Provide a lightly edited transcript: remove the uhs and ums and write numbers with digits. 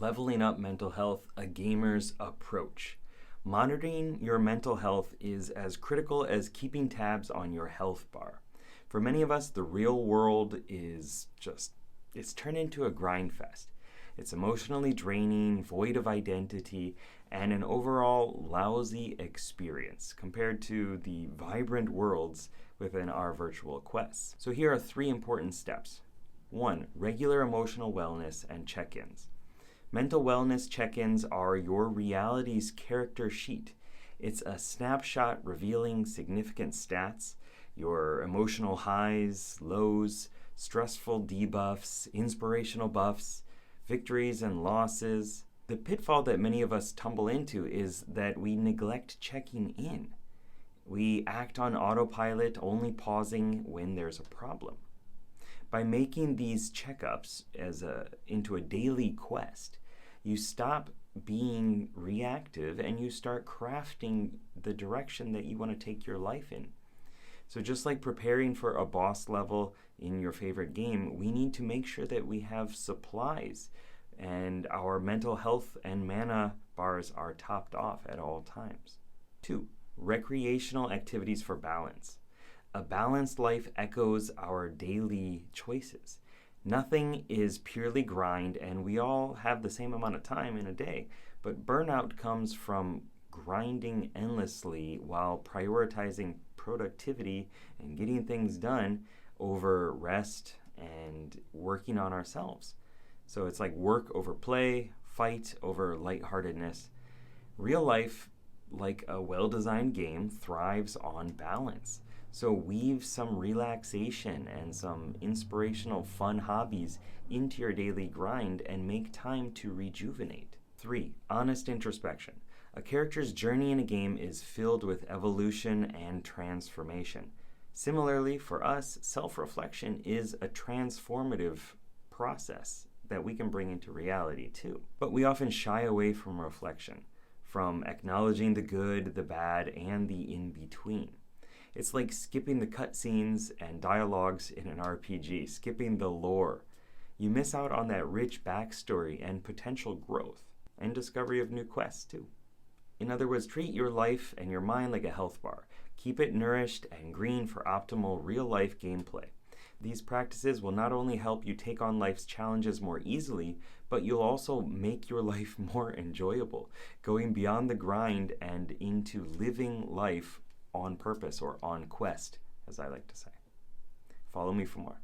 Leveling up mental health, a gamer's approach. Monitoring your mental health is as critical as keeping tabs on your health bar. For many of us, the real world it's turned into a grind fest. It's emotionally draining, void of identity, and an overall lousy experience compared to the vibrant worlds within our virtual quests. So here are 3 important steps. 1. Regular emotional wellness and check-ins. Mental wellness check-ins are your reality's character sheet. It's a snapshot revealing significant stats, your emotional highs, lows, stressful debuffs, inspirational buffs, victories and losses. The pitfall that many of us tumble into is that we neglect checking in. We act on autopilot, only pausing when there's a problem. By making these checkups into a daily quest, you stop being reactive and you start crafting the direction that you want to take your life in. So just like preparing for a boss level in your favorite game, we need to make sure that we have supplies and our mental health and mana bars are topped off at all times. 2. Recreational activities for balance. A balanced life echoes our daily choices. Nothing is purely grind, and we all have the same amount of time in a day, but burnout comes from grinding endlessly while prioritizing productivity and getting things done over rest and working on ourselves. So it's like work over play, fight over lightheartedness. Real life, like a well-designed game, thrives on balance. So weave some relaxation and some inspirational fun hobbies into your daily grind and make time to rejuvenate. 3. Honest introspection. A character's journey in a game is filled with evolution and transformation. Similarly, for us, self-reflection is a transformative process that we can bring into reality too. But we often shy away from reflection, from acknowledging the good, the bad, and the in-between. It's like skipping the cutscenes and dialogues in an RPG, skipping the lore. You miss out on that rich backstory and potential growth, and discovery of new quests too. In other words, treat your life and your mind like a health bar. Keep it nourished and green for optimal real-life gameplay. These practices will not only help you take on life's challenges more easily, but you'll also make your life more enjoyable, going beyond the grind and into living life on purpose or on quest, as I like to say. Follow me for more.